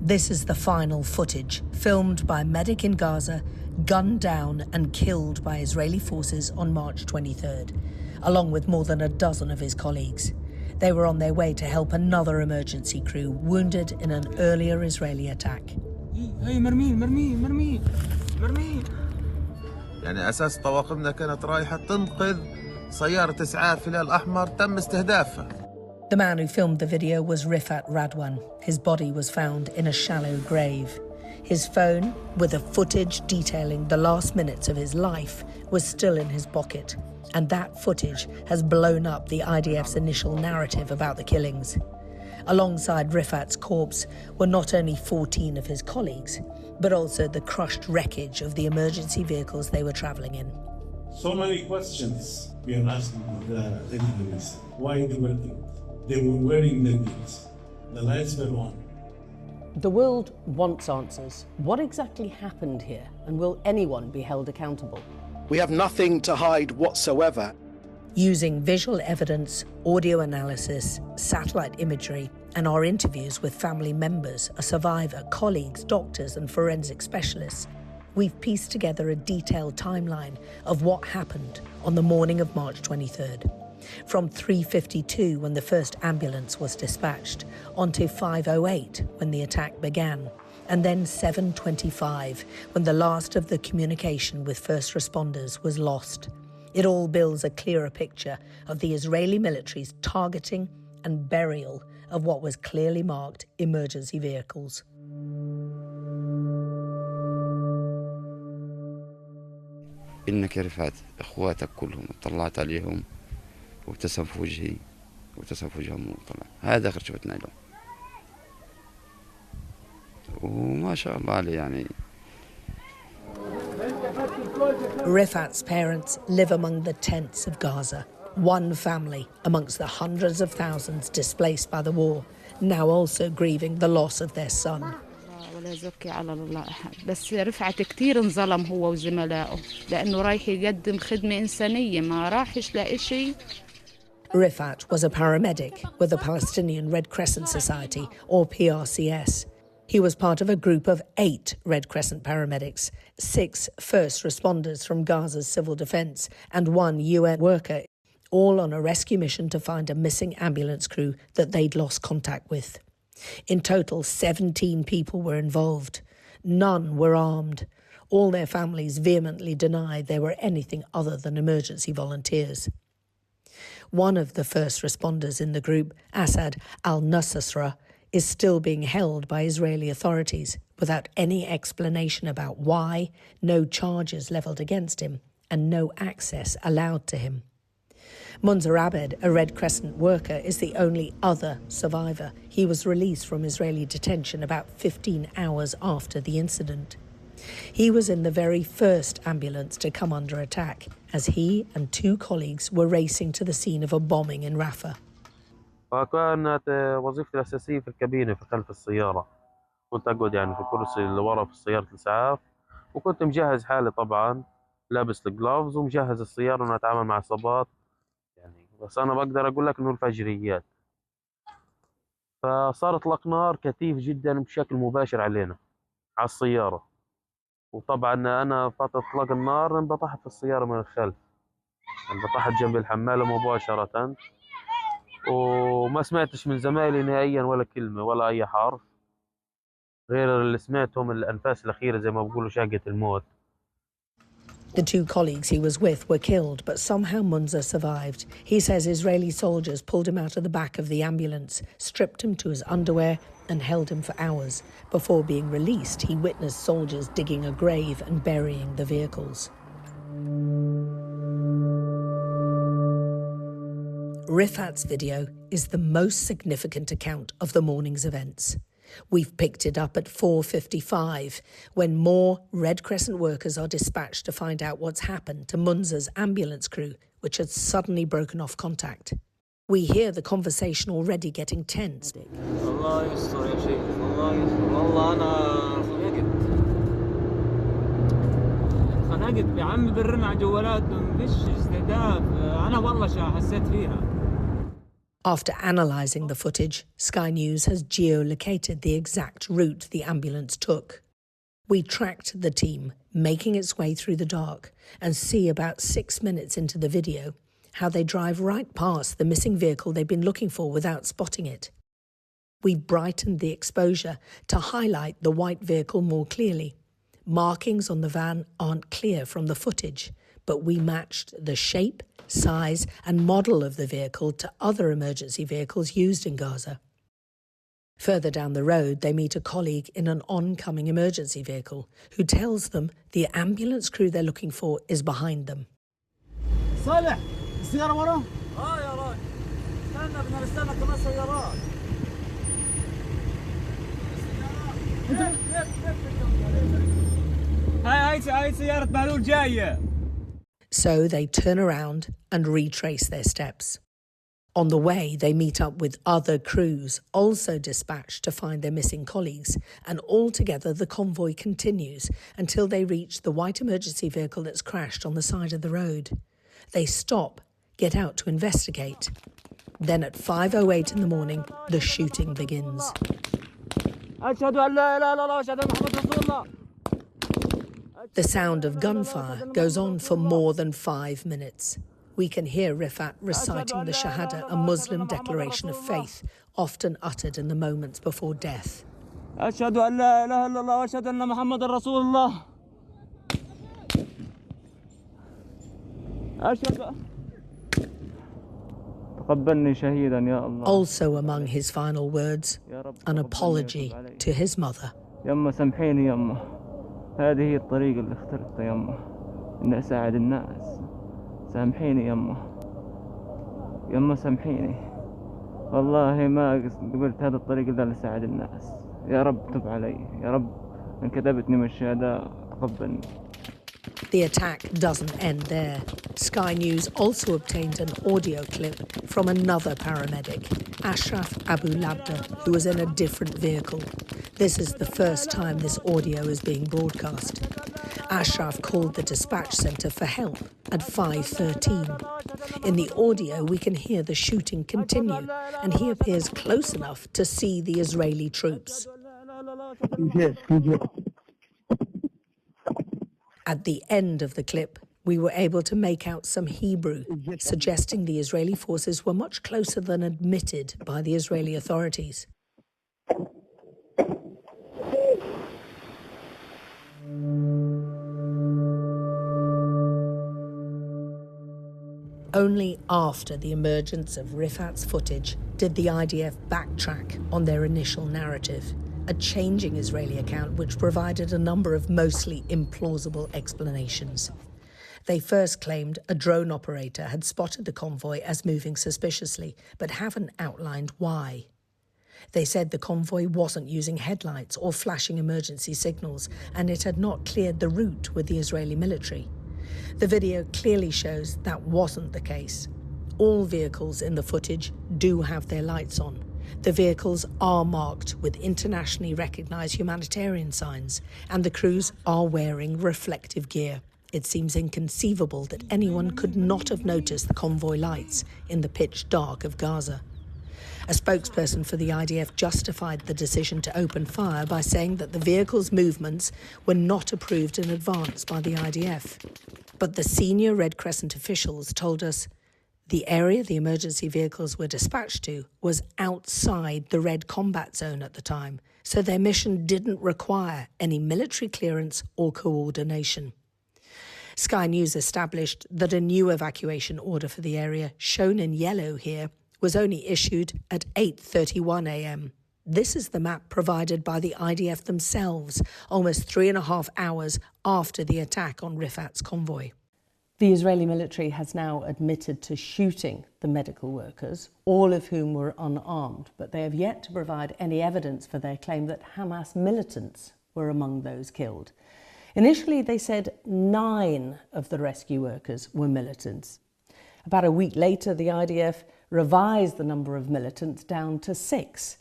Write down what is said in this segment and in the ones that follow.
This is the final footage, filmed by a medic in Gaza, gunned down and killed by Israeli forces on March 23rd, along with more than a dozen of his colleagues. They were on their way to help another emergency crew wounded in an earlier Israeli attack. يعني أساس طواقمنا كانت رايحة تنقذ سيارة إسعاف الهلال الأحمر تم استهدافها. The man who filmed the video was Rifat Radwan. His body was found in a shallow grave. His phone, with the footage detailing the last minutes of his life, was still in his pocket. And that footage has blown up the IDF's initial narrative about the killings. Alongside Rifat's corpse were not only 14 of his colleagues, but also the crushed wreckage of the emergency vehicles they were travelling in. So many questions we are asking the Israelis. Why they were killed? They were wearing leggings. The lights were on. The world wants answers. What exactly happened here, and will anyone be held accountable? We have nothing to hide whatsoever. Using visual evidence, audio analysis, satellite imagery, and our interviews with family members, a survivor, colleagues, doctors, and forensic specialists, we've pieced together a detailed timeline of what happened on the morning of March 23rd. From 3:52 when the first ambulance was dispatched, onto 5:08 when the attack began, and then 7:25 when the last of the communication with first responders was lost. It all builds a clearer picture of the Israeli military's targeting and burial of what was clearly marked emergency vehicles. إنك يا رفعت إخواتك كلهم طلعت عليهم وابتسم في وجهي وابتسم في وجههم وطلع هذا آخر شفتنا له وما شاء الله عليه يعني. Rifat's parents live among the tents of Gaza, one family amongst the hundreds of thousands displaced by the war, now also grieving the loss of their son. ولا زكي على الله أحد بس رفعت كتير انظلم هو وزملائه لأنه رايح يقدم خدمة إنسانية ما راحش لإشي. Rifat was a paramedic with the Palestinian Red Crescent Society, or PRCS. He was part of a group of 8 Red Crescent paramedics, 6 first responders from Gaza's civil defense, and 1 UN worker, all on a rescue mission to find a missing ambulance crew that they'd lost contact with. In total, 17 people were involved. None were armed. All their families vehemently denied they were anything other than emergency volunteers. One of the first responders in the group, Asad al-Nusra, is still being held by Israeli authorities without any explanation about why, no charges levelled against him, and no access allowed to him. Munzer Abed, a Red Crescent worker, is the only other survivor. He was released from Israeli detention about 15 hours after the incident. He was in the very first ambulance to come under attack, as he and 2 colleagues were racing to the scene of a bombing in Rafah. فكانت وظيفتي الأساسية في الكابينة في خلف السيارة. كنت أقعد يعني في الكرسي اللي ورا في سيارة الإسعاف، وكنت مجهز حالي طبعا لابس الجلافز ومجهز السيارة وأنا أتعامل مع إصابات يعني. بس أنا بقدر أقول لك إنه الفجريات. فصار إطلاق نار كثيف جدا بشكل مباشر علينا على السيارة. وطبعا أنا فترة إطلاق النار انبطحت في السيارة من الخلف. انبطحت جنب الحمالة مباشرة. وما سمعتش من زمايلي نهائيا ولا كلمة ولا أي حرف غير اللي سمعتهم الأنفاس الأخيرة زي ما بقولوا شاقة الموت. The 2 colleagues he was with were killed, but somehow Munzer survived. He says Israeli soldiers pulled him out of the back of the ambulance, stripped him to his underwear and held him for hours. Before being released, he witnessed soldiers digging a grave and burying the vehicles. Rifat's video is the most significant account of the morning's events. We've picked it up at 4:55, when more Red Crescent workers are dispatched to find out what's happened to Munzer's ambulance crew, which had suddenly broken off contact. We hear the conversation already getting tense. خنقت يا عم برن على جوالاتهم فيش استهداف. انا والله حسيت فيها. After analysing the footage, Sky News has geolocated the exact route the ambulance took. We tracked the team, making its way through the dark, and see about 6 minutes into the video how they drive right past the missing vehicle they've been looking for without spotting it. We brightened the exposure to highlight the white vehicle more clearly. Markings on the van aren't clear from the footage, but we matched the shape, size and model of the vehicle to other emergency vehicles used in Gaza. Further down the road, they meet a colleague in an oncoming emergency vehicle who tells them the ambulance crew they're looking for is behind them. صالح السيارة ورا؟ يا راجل استنى بدنا نستنى كمان سيارات. هاي سيارة بهلول جاية. So they turn around and retrace their steps. On the way, they meet up with other crews, also dispatched to find their missing colleagues, and all together the convoy continues until they reach the white emergency vehicle that's crashed on the side of the road. They stop, get out to investigate. Then at 5:08 in the morning, the shooting begins. The sound of gunfire goes on for more than 5 minutes. We can hear Rifat reciting the Shahada, a Muslim declaration of faith, often uttered in the moments before death. أشهد أن لا إله إلا الله وأشهد أن محمد رسول الله. أشهد تقبلني شهيدا يا الله. Also among his final words, an apology to his mother. يما سامحيني يما. هذه هي الطريقة اللي اخترتها يما. إني أساعد الناس. سامحيني يما سامحيني. والله ما قلت هذا الطريق إلا لساعد الناس. يا رب تب علي. يا رب إن كذبتني من الشهداء تقبلني. The attack doesn't end there. Sky News also obtained an audio clip from another paramedic, Ashraf Abu Labda, who was in a different vehicle. This is the first time this audio is being broadcast. Ashraf called the dispatch centre for help at 5:13. In the audio, we can hear the shooting continue, and he appears close enough to see the Israeli troops. At the end of the clip, we were able to make out some Hebrew, suggesting the Israeli forces were much closer than admitted by the Israeli authorities. Only after the emergence of Rifat's footage did the IDF backtrack on their initial narrative, a changing Israeli account which provided a number of mostly implausible explanations. They first claimed a drone operator had spotted the convoy as moving suspiciously, but haven't outlined why. They said the convoy wasn't using headlights or flashing emergency signals, and it had not cleared the route with the Israeli military. The video clearly shows that wasn't the case. All vehicles in the footage do have their lights on. The vehicles are marked with internationally recognised humanitarian signs, and the crews are wearing reflective gear. It seems inconceivable that anyone could not have noticed the convoy lights in the pitch dark of Gaza. A spokesperson for the IDF justified the decision to open fire by saying that the vehicle's movements were not approved in advance by the IDF. But the senior Red Crescent officials told us the area the emergency vehicles were dispatched to was outside the Red Combat Zone at the time, so their mission didn't require any military clearance or coordination. Sky News established that a new evacuation order for the area, shown in yellow here, was only issued at 8:31 a.m. This is the map provided by the IDF themselves, almost 3.5 hours after the attack on Rifat's convoy. The Israeli military has now admitted to shooting the medical workers, all of whom were unarmed, but they have yet to provide any evidence for their claim that Hamas militants were among those killed. Initially, they said 9 of the rescue workers were militants. About a week later, the IDF revised the number of militants down to 6.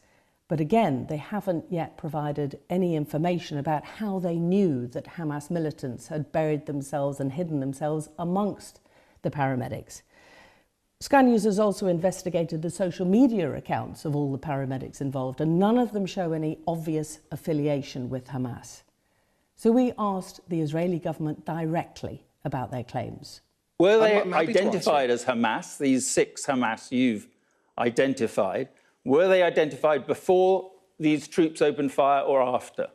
But again, they haven't yet provided any information about how they knew that Hamas militants had buried themselves and hidden themselves amongst the paramedics. Sky News has also investigated the social media accounts of all the paramedics involved, and none of them show any obvious affiliation with Hamas. So we asked the Israeli government directly about their claims. Were they identified as Hamas, these 6 Hamas you've identified? Were they identified before these troops opened fire or after?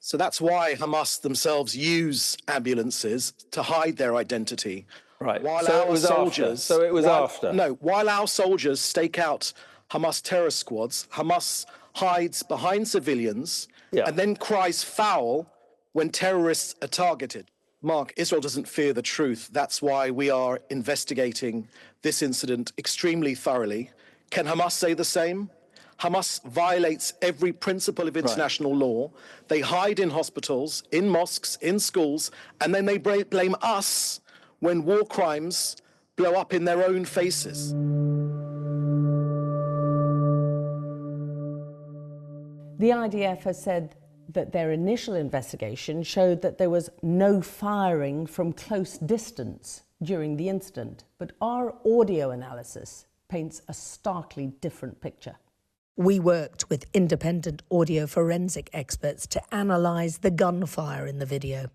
So that's why Hamas themselves use ambulances to hide their identity. Right. While So our it was soldiers, after. So it was after. No, while our soldiers stake out Hamas terror squads, Hamas hides behind civilians and then cries foul when terrorists are targeted. Mark, Israel doesn't fear the truth. That's why we are investigating this incident extremely thoroughly. Can Hamas say the same? Hamas violates every principle of international law. They hide in hospitals, in mosques, in schools, and then they blame us when war crimes blow up in their own faces. The IDF has said that their initial investigation showed that there was no firing from close distance during the incident, but our audio analysis paints a starkly different picture. We worked with independent audio forensic experts to analyse the gunfire in the video.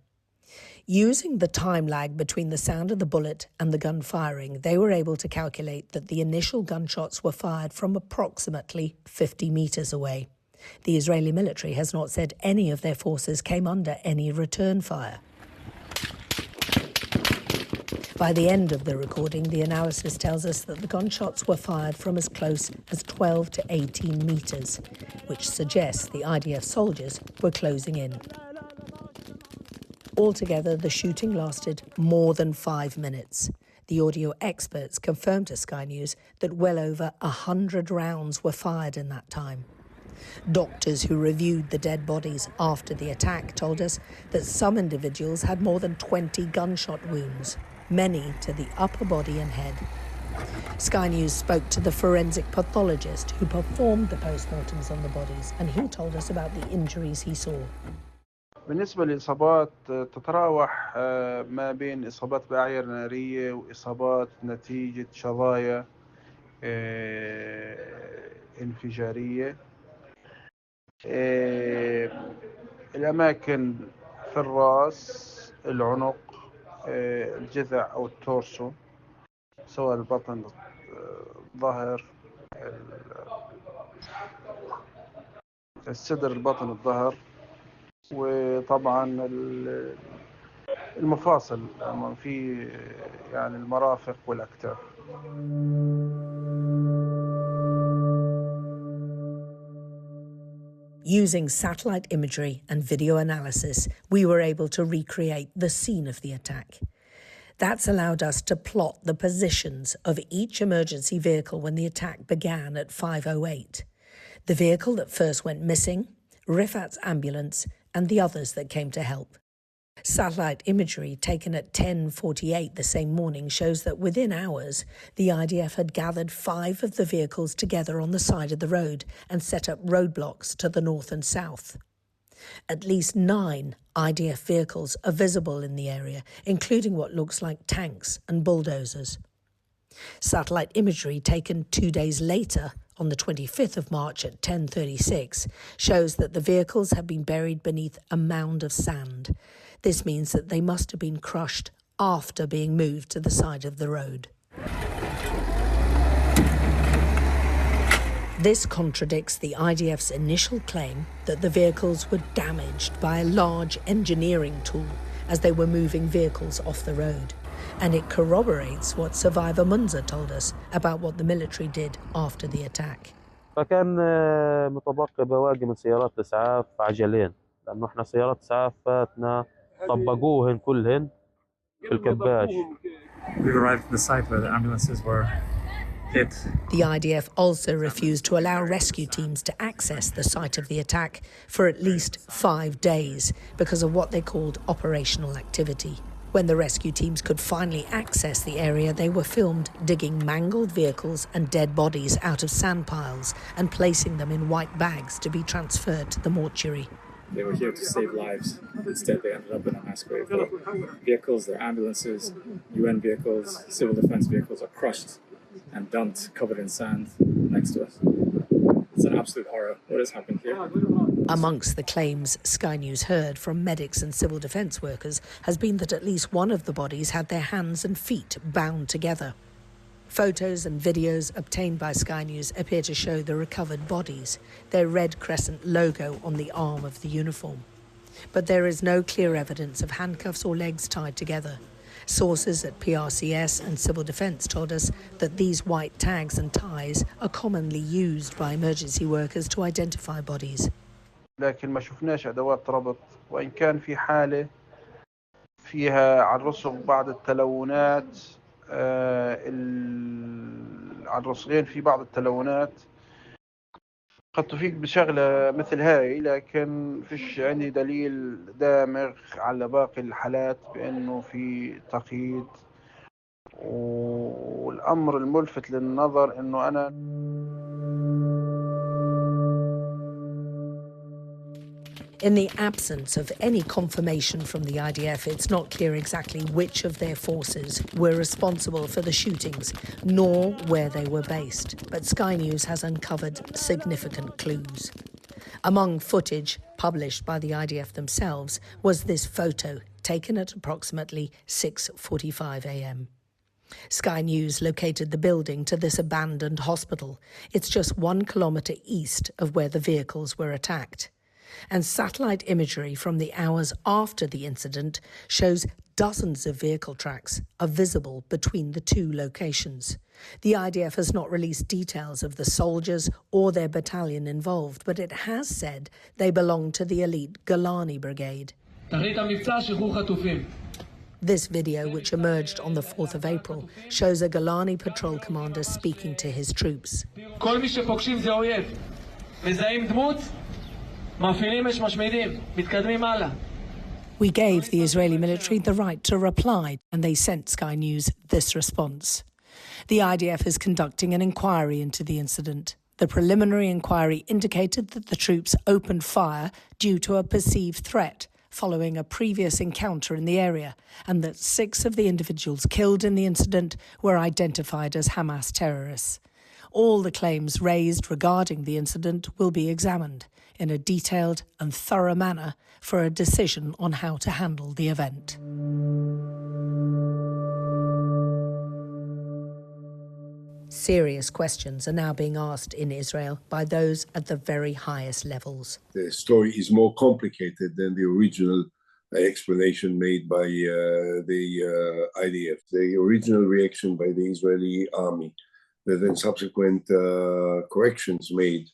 Using the time lag between the sound of the bullet and the gun firing, they were able to calculate that the initial gunshots were fired from approximately 50 metres away. The Israeli military has not said any of their forces came under any return fire. By the end of the recording, the analysis tells us that the gunshots were fired from as close as 12 to 18 metres, which suggests the IDF soldiers were closing in. Altogether, the shooting lasted more than 5 minutes. The audio experts confirmed to Sky News that well over 100 rounds were fired in that time. Doctors who reviewed the dead bodies after the attack told us that some individuals had more than 20 gunshot wounds, many to the upper body and head. Sky News spoke to the forensic pathologist who performed the postmortems on the bodies, and he told us about the injuries he saw. بالنسبة للإصابات تتراوح ما بين إصابات بأعير نارية وإصابات نتيجة شظايا انفجارية. الأماكن في الرأس، العنق، الجذع أو التورسو، سواء البطن، الظهر، الصدر، البطن، الظهر، وطبعا المفاصل في يعني المرافق والأكتاف. Using satellite imagery and video analysis, we were able to recreate the scene of the attack. That's allowed us to plot the positions of each emergency vehicle when the attack began at 5:08. The vehicle that first went missing, Rifat's ambulance, and the others that came to help. Satellite imagery taken at 10:48 the same morning shows that within hours, the IDF had gathered 5 of the vehicles together on the side of the road and set up roadblocks to the north and south. At least 9 IDF vehicles are visible in the area, including what looks like tanks and bulldozers. Satellite imagery taken 2 days later, on the 25th of March at 10:36, shows that the vehicles have been buried beneath a mound of sand. This means that they must have been crushed after being moved to the side of the road. This contradicts the IDF's initial claim that the vehicles were damaged by a large engineering tool as they were moving vehicles off the road. And it corroborates what survivor Munza told us about what the military did after the attack. فكان متبقي بواقي من سيارات الإسعاف عجلين، لأنه إحنا سيارات إسعاف فاتنا طبقوهن كلهن في الكباش. We arrived at the site where the ambulances were hit. The IDF also refused to allow rescue teams to access the site of the attack for at least 5 days because of what they called operational activity. When the rescue teams could finally access the area, they were filmed digging mangled vehicles and dead bodies out of sand piles and placing them in white bags to be transferred to the mortuary. They were here to save lives. Instead, they ended up in a mass grave. Their vehicles, their ambulances, UN vehicles, civil defense vehicles are crushed and dumped, covered in sand next to us. It's an absolute horror. What has happened here? Amongst the claims Sky News heard from medics and civil defence workers has been that at least one of the bodies had their hands and feet bound together. Photos and videos obtained by Sky News appear to show the recovered bodies, their Red Crescent logo on the arm of the uniform. But there is no clear evidence of handcuffs or legs tied together. Sources at PRCS and Civil Defence told us that these white tags and ties are commonly used by emergency workers to identify bodies. لكن ما شفناش أدوات ربط، وإن كان في حالة فيها على الرسغ بعض التلونات، على الرسغين في بعض التلونات. قد تفيد بشغلة مثل هاي، لكن فيش عندي دليل دامغ على باقي الحالات بأنه في تقييد. والأمر الملفت للنظر أنه أنا In the absence of any confirmation from the IDF, it's not clear exactly which of their forces were responsible for the shootings, nor where they were based. But Sky News has uncovered significant clues. Among footage published by the IDF themselves was this photo taken at approximately 6:45 a.m. Sky News located the building to this abandoned hospital. It's just 1 kilometre east of where the vehicles were attacked. And satellite imagery from the hours after the incident shows dozens of vehicle tracks are visible between the two locations. The IDF has not released details of the soldiers or their battalion involved, but it has said they belong to the elite Golani Brigade. This video, which emerged on the 4th of April, shows a Golani patrol commander speaking to his troops. We gave the Israeli military the right to reply, and they sent Sky News this response. The IDF is conducting an inquiry into the incident. The preliminary inquiry indicated that the troops opened fire due to a perceived threat following a previous encounter in the area, and that 6 of the individuals killed in the incident were identified as Hamas terrorists. All the claims raised regarding the incident will be examined in a detailed and thorough manner for a decision on how to handle the event. Serious questions are now being asked in Israel by those at the very highest levels. The story is more complicated than the original explanation made by the IDF. The original reaction by the Israeli army, the then subsequent corrections made,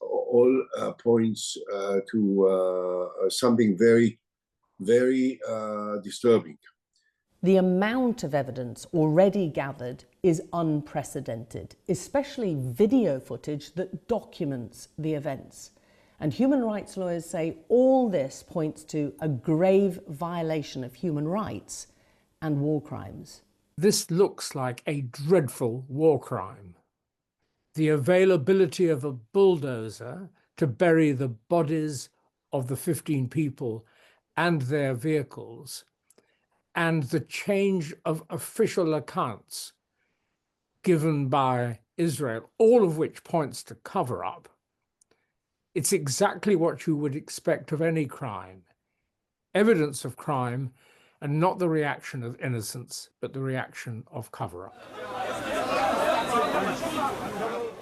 all points to something very, very disturbing. The amount of evidence already gathered is unprecedented, especially video footage that documents the events. And human rights lawyers say all this points to a grave violation of human rights and war crimes. This looks like a dreadful war crime. The availability of a bulldozer to bury the bodies of the 15 people and their vehicles, and the change of official accounts given by Israel, all of which points to cover-up. It's exactly what you would expect of any crime. Evidence of crime, and not the reaction of innocence, but the reaction of cover-up.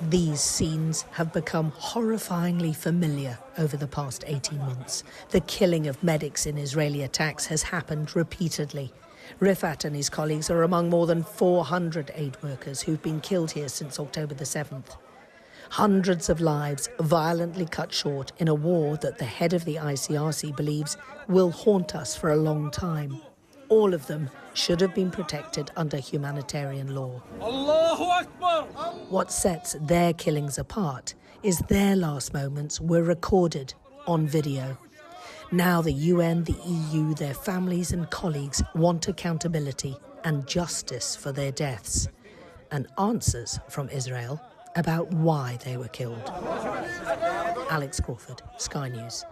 These scenes have become horrifyingly familiar over the past 18 months. The killing of medics in Israeli attacks has happened repeatedly. Rifat and his colleagues are among more than 400 aid workers who've been killed here since October the 7th. Hundreds of lives violently cut short in a war that the head of the ICRC believes will haunt us for a long time. All of them should have been protected under humanitarian law. Allahu Akbar! What sets their killings apart is their last moments were recorded on video. Now the UN, the EU, their families and colleagues want accountability and justice for their deaths, and answers from Israel about why they were killed. Alex Crawford, Sky News.